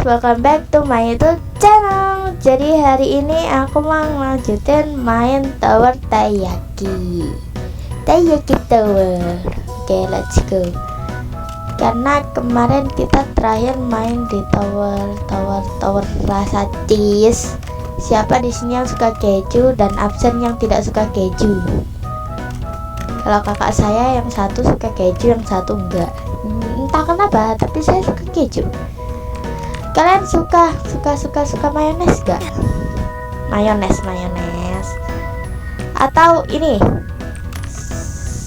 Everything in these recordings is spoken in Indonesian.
welcome back to my YouTube channel. Jadi hari ini aku mau lanjutin main Tower Taiyaki Tower. Oke, let's go. Karena kemarin kita terakhir main di tower rasa cheese. Siapa di sini yang suka keju dan absen yang tidak suka keju? Kalau kakak saya yang satu suka keju, yang satu enggak. Entah kenapa, tapi saya suka keju. Kalian suka mayones gak? Mayones atau ini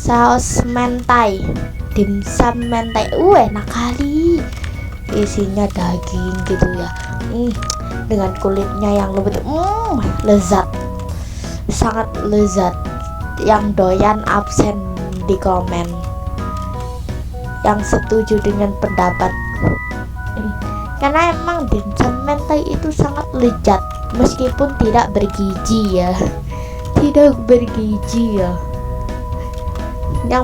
saus mentai, dimsum mentai. Enak kali, isinya daging gitu ya, dengan kulitnya yang lembut, lezat, sangat lezat. Yang doyan absen di komen, yang setuju dengan pendapat. Karena emang dimsum mentai itu sangat lezat, meskipun tidak bergizi ya. Yang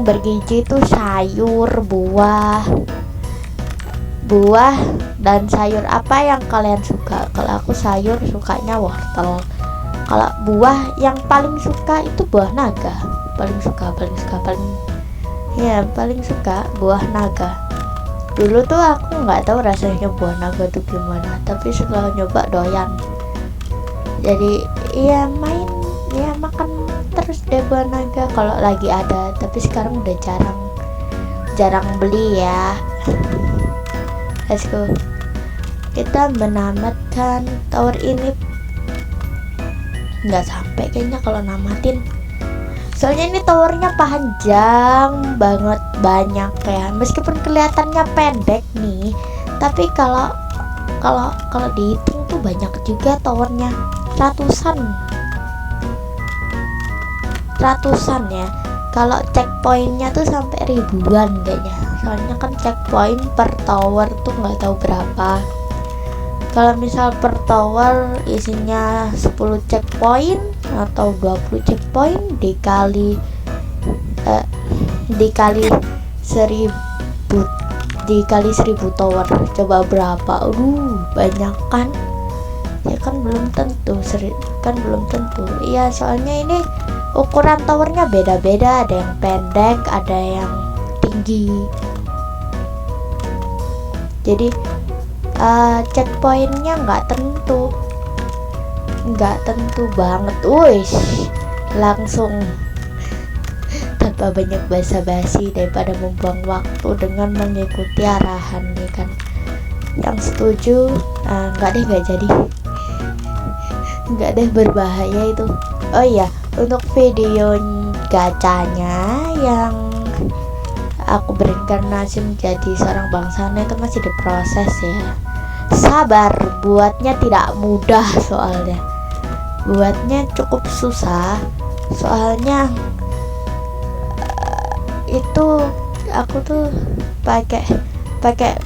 bergizi itu sayur, buah dan sayur apa yang kalian suka. Kalau aku sayur sukanya wortel. Kalau buah yang paling suka itu buah naga. Paling suka buah naga. Dulu tuh aku nggak tahu rasanya buah naga tuh gimana, tapi setelah nyoba doyan. Jadi makan terus deh buah naga kalau lagi ada, tapi sekarang udah jarang beli ya. Let's go. Kita menamatkan tower ini. Nggak sampai kayaknya kalau namatin, soalnya ini towernya panjang banget, banyak ya. Meskipun kelihatannya pendek nih, tapi kalau dihitung tuh banyak juga towernya, ratusan ya. Kalau checkpointnya tuh sampai ribuan kayaknya, soalnya kan checkpoint per tower tuh nggak tahu berapa. Kalau misal per tower isinya 10 checkpoint atau 20 checkpoint dikali 1000 tower, coba berapa? Banyak kan? Ya kan belum tentu. Iya, soalnya ini ukuran towernya beda-beda, ada yang pendek, ada yang tinggi. Jadi checkpointnya nggak tentu banget. Langsung tanpa banyak basa-basi, daripada membuang waktu dengan mengikuti arahan ya kan. Yang setuju nggak jadi berbahaya itu. Oh iya, untuk video gacanya yang aku berinkarnasi menjadi seorang bangsana itu masih diproses ya. Sabar, buatnya tidak mudah, soalnya buatnya cukup susah. Soalnya itu aku tuh pakai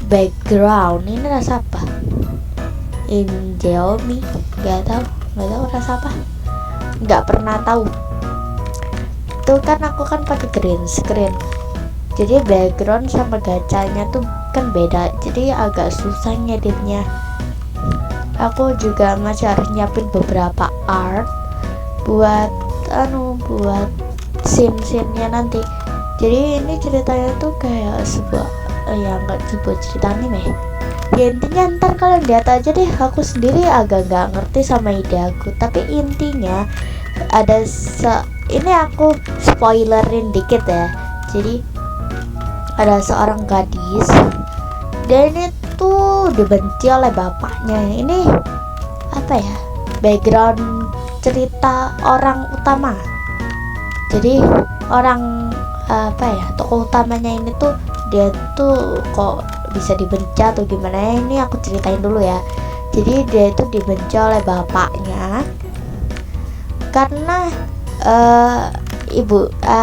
background ini rasa apa? Indomie, nggak tahu rasa apa, nggak pernah tahu. Tuh kan aku kan pakai green screen, jadi background sama gacanya tuh kan beda, jadi agak susah ngeditnya. Aku juga masih harus nyiapin beberapa art buat scene-nya nanti. Jadi ini ceritanya tuh kayak sebuah cerita anime ya. Intinya ntar kalian lihat aja deh, aku sendiri agak nggak ngerti sama ide aku, tapi intinya ada ini aku spoilerin dikit ya. Jadi ada seorang gadis, dan ini tuh dibenci oleh bapaknya. Ini apa ya, background cerita orang utama. Jadi tokoh utamanya ini tuh, dia tuh kok bisa dibenci atau gimana ya, ini aku ceritain dulu ya. Jadi dia itu dibenci oleh bapaknya karena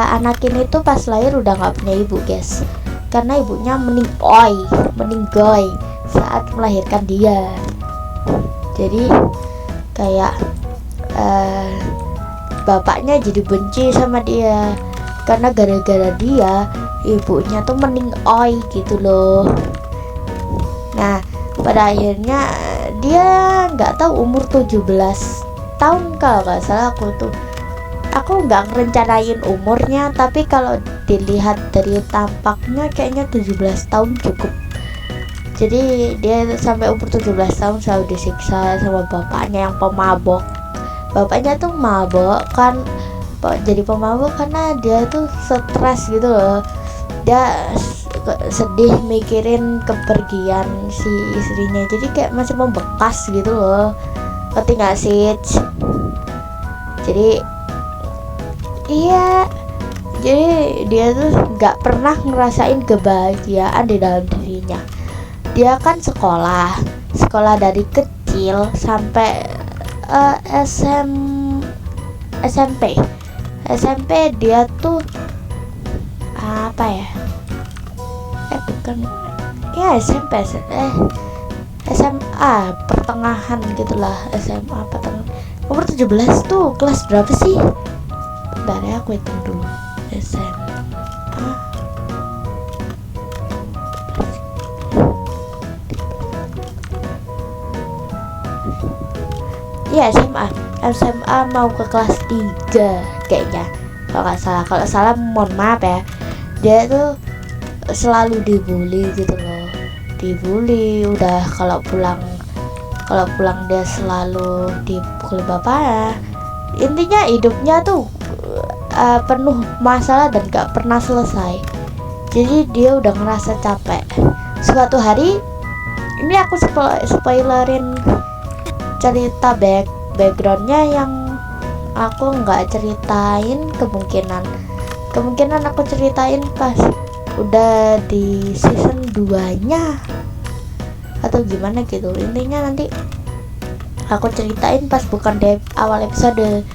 anak ini tuh pas lahir udah nggak punya ibu guys, karena ibunya meninggoy saat melahirkan dia. Jadi kayak bapaknya jadi benci sama dia karena gara-gara dia ibunya tuh meninggoy gitu loh. Nah, pada akhirnya dia nggak tahu umur 17 tahun kalau nggak salah. Aku nggak ngerencanain umurnya, tapi kalau dilihat dari tampaknya kayaknya 17 tahun cukup. Jadi dia sampai umur 17 tahun selalu disiksa sama bapaknya yang pemabok. Bapaknya tuh mabok kan, jadi pemabok karena dia tuh stres gitu loh. Dia sedih mikirin kepergian si istrinya, jadi kayak masih membekas gitu loh. Ngerti gak sih? Jadi iya, jadi dia tuh nggak pernah ngerasain kebahagiaan di dalam dirinya. Dia kan sekolah dari kecil sampai SMP dia tuh apa ya? Bukan ya SMA pertengahan gitulah, SMA pertengahan. Umur 17 tuh kelas berapa sih? Bentar ya, aku hitung dulu. SMA. Iya, SMA mau ke kelas 3 kayaknya. Kalau salah mohon maaf ya. Dia tuh selalu dibully gitu loh. Dibully, udah kalau pulang dia selalu dipukul bapaknya. Intinya hidupnya tuh penuh masalah dan gak pernah selesai. Jadi dia udah ngerasa capek. Suatu hari, ini aku spoilerin cerita backgroundnya yang aku nggak ceritain. Kemungkinan aku ceritain pas udah di season 2 nya atau gimana gitu. Intinya nanti aku ceritain pas bukan di awal episode.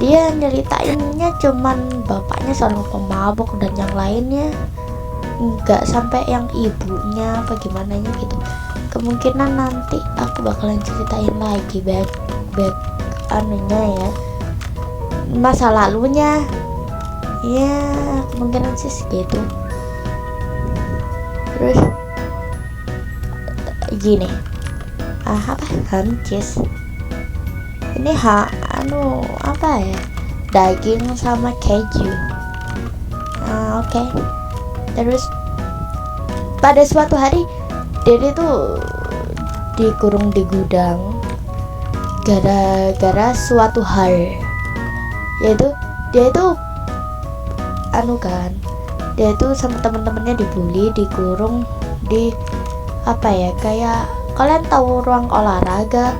Dia nyeritainnya cuman bapaknya seorang pemabuk dan yang lainnya nggak sampai yang ibunya apa gimana gitu. Kemungkinan nanti aku bakalan ceritain lagi back anunya ya, masa lalunya ya, kemungkinan sih segitu. Terus gini, hancis ini apa ya, daging sama keju. Oke. Terus pada suatu hari Dede tuh dikurung di gudang gara-gara suatu hal, yaitu dia itu dia itu sama teman-temannya dibully, dikurung di apa ya, kayak kalian tahu ruang olahraga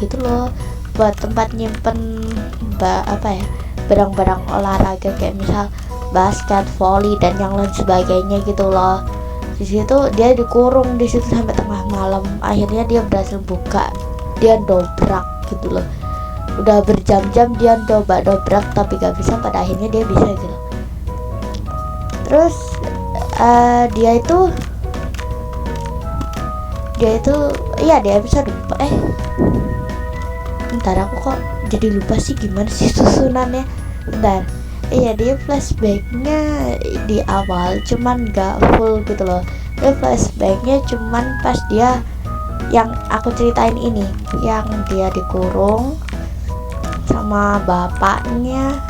gitu loh, buat tempat nyimpen barang-barang olahraga kayak misal basket, volley dan yang lain sebagainya gitu loh. Di situ dia dikurung di situ sampai tengah malam. Akhirnya dia berhasil buka, dia dobrak gitu loh. Udah berjam-jam dia dobrak tapi gak bisa. Pada akhirnya dia bisa gitu. Terus dia itu iya dia bisa bentar, aku kok jadi lupa sih gimana sih susunannya. Bentar. Iya, dia flashbacknya di awal cuman gak full gitu loh. Dia flashbacknya cuman pas dia yang aku ceritain ini, yang dia dikurung sama bapaknya,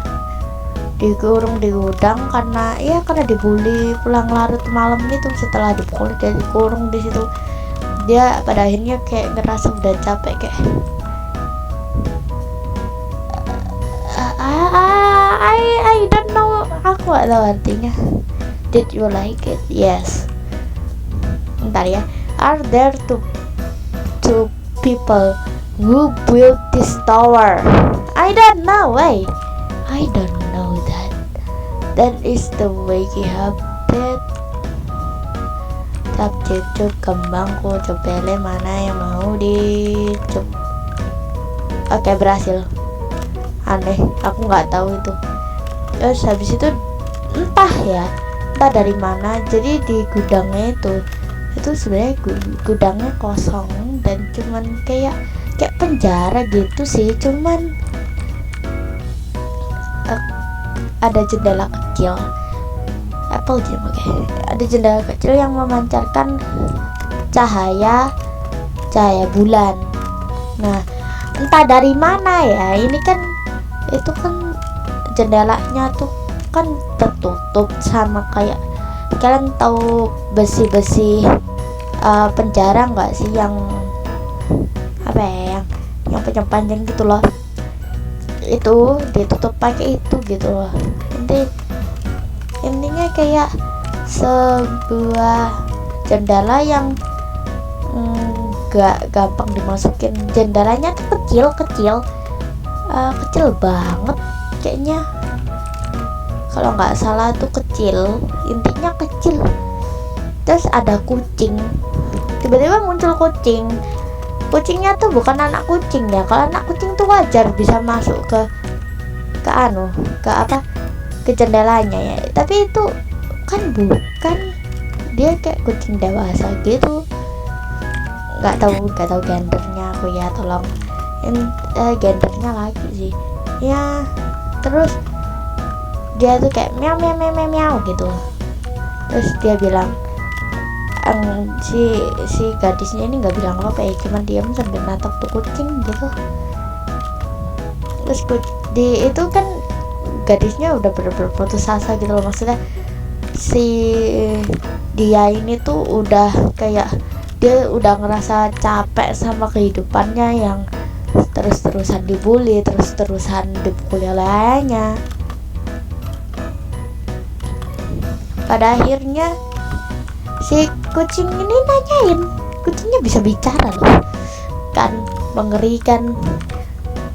dikurung di gudang karena dibully pulang larut malam gitu. Setelah dipukul dia dikurung di situ. Dia pada akhirnya kayak ngerasa udah capek, kayak I don't know, aku gak tahu artinya. Did you like it? Yes. Bentar ya. Are there two people who built this tower? I don't know. I don't know that. That is the way you have it. Tap cucuk kembangku copele mana yang mau dicup. Oke, berhasil. Aneh, aku nggak tahu itu. Terus habis itu entah dari mana, jadi di gudangnya itu sebenarnya gudangnya kosong dan cuman kayak penjara gitu sih, cuman ada jendela kecil Apple Gym, oke. Ada jendela kecil yang memancarkan cahaya bulan. Nah, entah dari mana ya, ini kan itu kan jendelanya tuh kan tertutup sama kayak, kalian tahu besi-besi penjara nggak sih, yang apa ya, yang panjang-panjang gitu loh, itu ditutup pakai itu gitu loh. Intinya kayak sebuah jendela yang gak gampang dimasukin. Jendelanya tuh kecil banget kayaknya, kalau nggak salah tuh kecil, intinya kecil. Terus ada kucing, tiba-tiba muncul kucingnya tuh bukan anak kucing ya. Kalau anak kucing tuh wajar bisa masuk ke jendelanya ya, tapi itu kan bukan, dia kayak kucing dewasa gitu. Nggak tahu gendernya aku ya, tolong gendernya lagi sih ya. Terus dia tuh kayak meow meow meow meow, meow gitu. Terus dia bilang, si gadisnya ini nggak bilang apa ya, cuman diam sambil natap tuh kucing gitu. Terus itu kan gadisnya udah bener-bener putus asa gitu loh, maksudnya si dia ini tuh udah kayak, dia udah ngerasa capek sama kehidupannya yang terus-terusan dibully, terus-terusan dipukuli oleh ayahnya. Pada akhirnya si kucing ini nanyain, kucingnya bisa bicara loh, kan mengerikan,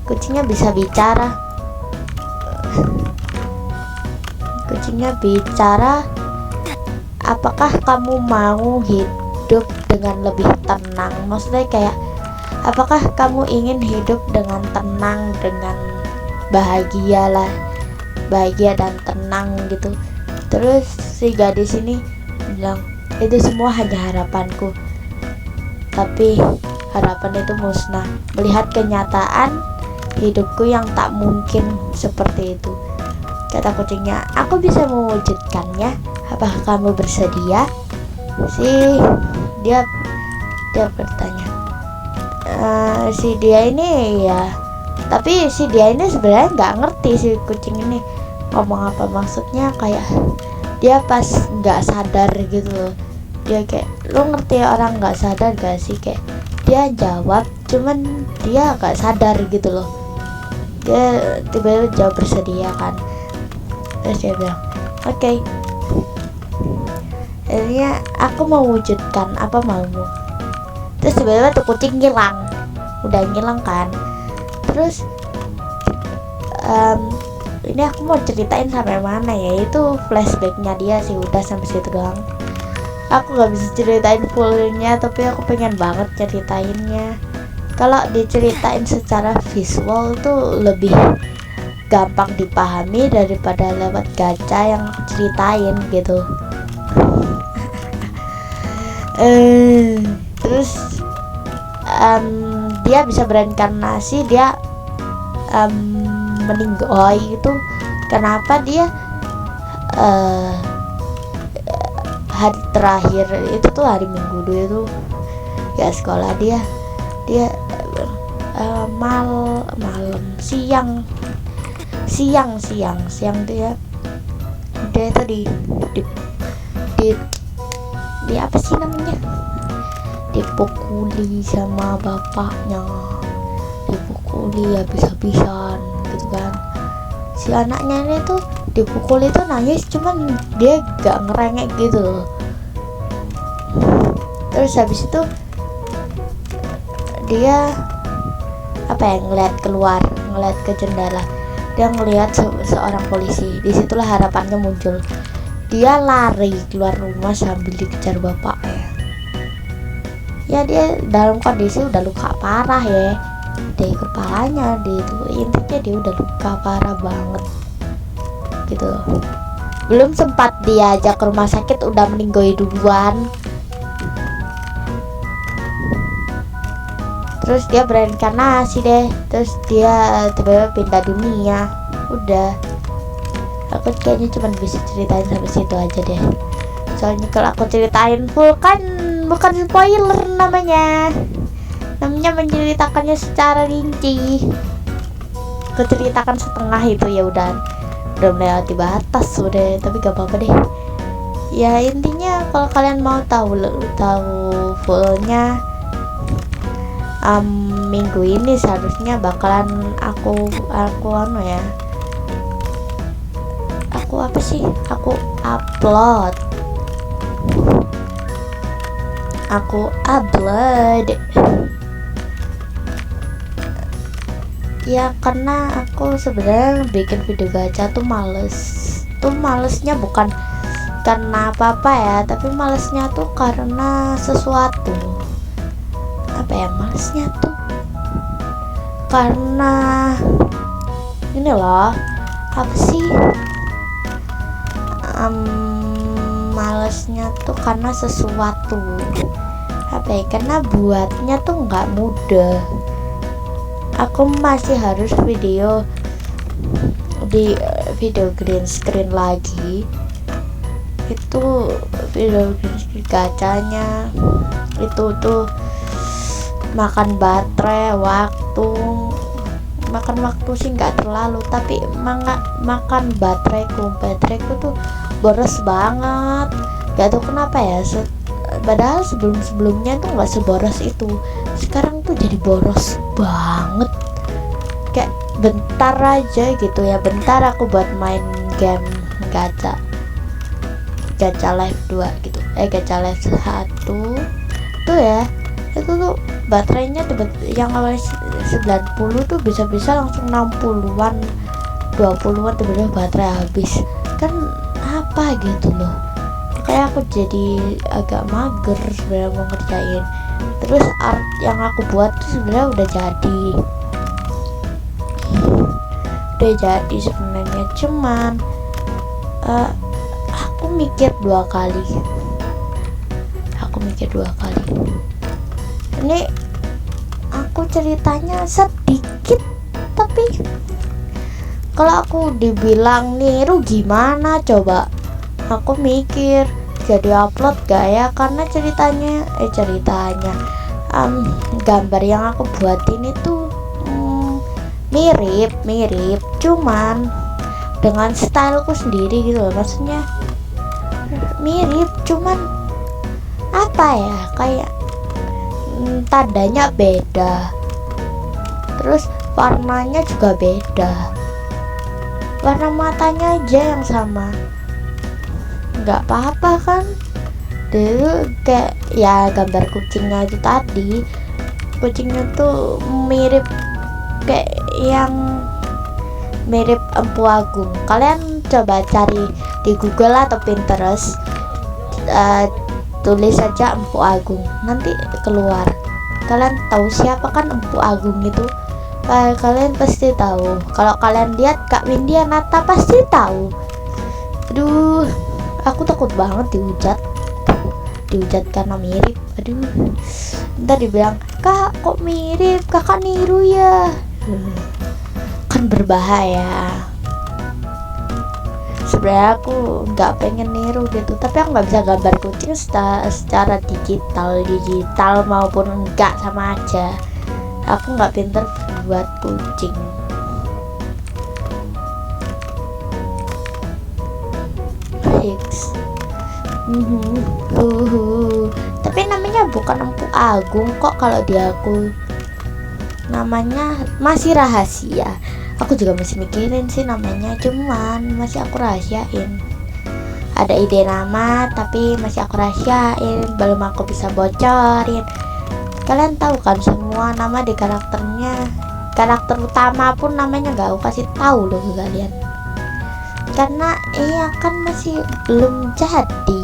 kucingnya bisa bicara. Apakah kamu mau hidup dengan lebih tenang? Maksudnya kayak, apakah kamu ingin hidup dengan tenang, dengan bahagia dan tenang gitu. Terus si gadis ini bilang, itu semua hanya harapanku, tapi harapan itu musnah melihat kenyataan hidupku yang tak mungkin seperti itu. Kata kucingnya, aku bisa mewujudkannya, apakah kamu bersedia? Dia bertanya, si dia ini ya, tapi si dia ini sebenarnya nggak ngerti si kucing ini ngomong apa, maksudnya kayak dia pas nggak sadar gitu loh. Dia kayak, lo ngerti orang nggak sadar gak sih, kayak dia jawab cuman dia nggak sadar gitu loh. Dia tiba-tiba jawab bersedia kan. Terus dia bilang, oke. Akhirnya aku mewujudkan apa maumu. Terus tiba-tiba tuh kucing ngilang, udah ngilang kan. Terus ini aku mau ceritain sampai mana ya, itu flashbacknya dia sih, udah sampai situ doang. Aku gak bisa ceritain fullnya, tapi aku pengen banget ceritainnya. Kalau diceritain secara visual tuh lebih gampang dipahami daripada lewat gacha yang aku ceritain gitu. Terus dia bisa bereinkarnasi, dia meninggal itu kenapa dia hari terakhir itu tuh hari Minggu dulu itu ya sekolah, dia malam siang tuh ya, dia itu di apa sih namanya, dipukuli sama bapaknya, dipukuli habis-habisan gitu kan. Si anaknya ini tuh dipukul itu nangis, cuman dia gak ngerengek gitu loh. Terus habis itu dia ngeliat ke jendela, dia ngelihat seorang polisi. Disitulah harapannya muncul. Dia lari keluar rumah sambil dikejar bapaknya. Ya dia dalam kondisi udah luka parah ya, di kepalanya, intinya dia udah luka parah banget gitu loh. Belum sempat diajak ke rumah sakit udah meninggal duluan. Terus dia bereinkarnasi deh, terus dia tiba-tiba pindah dunia. Udah Aku kayaknya cuma bisa ceritain sampai situ aja deh. Soalnya kalau aku ceritain full kan bukan spoiler namanya. Namanya menceritakannya secara rinci. Aku ceritakan setengah itu ya udah melewati batas udah, tapi gak apa-apa deh. Ya intinya kalau kalian mau tahu fullnya, minggu ini seharusnya bakalan aku upload ya, karena aku sebenarnya bikin video gacha tuh malesnya bukan karena apa-apa ya, tapi malesnya tuh karena sesuatu. Apa ya malesnya tuh? Karena ini loh, apa sih? Malesnya tuh karena sesuatu. Apa ya? Karena buatnya tuh nggak mudah. Aku masih harus video green screen lagi. Itu video green screen gacanya itu tuh makan baterai, makan waktu sih nggak terlalu, tapi makan bateraiku tuh boros banget. Gak tau kenapa ya, padahal sebelumnya tuh nggak seboros itu, sekarang tuh jadi boros banget. Kayak bentar aja gitu ya, bentar aku buat main game gacha live 2 gitu, gacha live 1 tuh ya, itu tuh baterainya yang awalnya 90 tuh bisa-bisa langsung 60-an 20-an tiba-tiba baterai habis. Kan apa gitu loh, kayak aku jadi agak mager sebenarnya mau ngerjain. Terus art yang aku buat tuh sebenarnya udah jadi sebenarnya, cuman aku mikir dua kali. Ini aku ceritanya sedikit, tapi kalau aku dibilang niru gimana coba? Aku mikir jadi upload gak ya, karena gambar yang aku buat ini tuh mirip, cuman dengan styleku sendiri gitu loh. Maksudnya mirip, cuman apa ya, kayak tandanya beda, terus warnanya juga beda, warna matanya aja yang sama. Nggak apa-apa kan, dulu kayak ya gambar kucingnya itu tadi, kucingnya tuh mirip kayak yang mirip Empu Agung. Kalian coba cari di Google atau Pinterest, tulis saja Empu Agung, nanti keluar. Kalian tahu siapa kan Empu Agung itu? Kalian pasti tahu. Kalau kalian lihat Kak Windianata pasti tahu. Aduh, aku takut banget dihujat karena mirip. Aduh, ntar dibilang, kak kok mirip, kakak niru ya. Kan berbahaya. Sebenarnya aku nggak pengen niru gitu, tapi aku nggak bisa gambar kucing secara digital maupun enggak, sama aja. Aku nggak pinter buat kucing. Tapi namanya bukan Empu Agung kok, kalau di aku namanya masih rahasia. Aku juga masih mikirin sih namanya, cuman masih aku rahasiain. Ada ide nama tapi masih aku rahasiain, belum aku bisa bocorin. Kalian tahu kan semua nama di karakternya, karakter utama pun namanya gak aku kasih tahu loh ke kalian, karena iya kan masih belum jadi,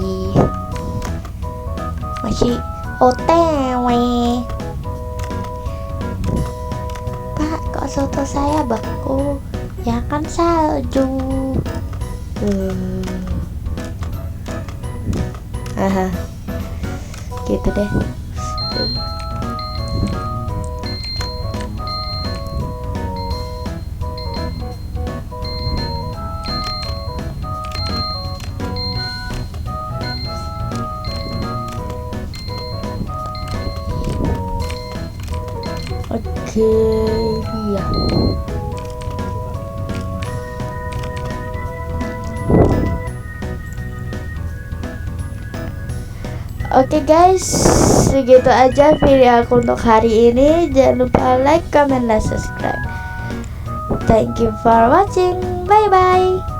masih OTW. Pak, kok soto saya beku? Ya kan salju. Gitu deh. Oke, iya. Oke guys, segitu aja video aku untuk hari ini. Jangan lupa like, comment, dan subscribe. Thank you for watching. Bye bye.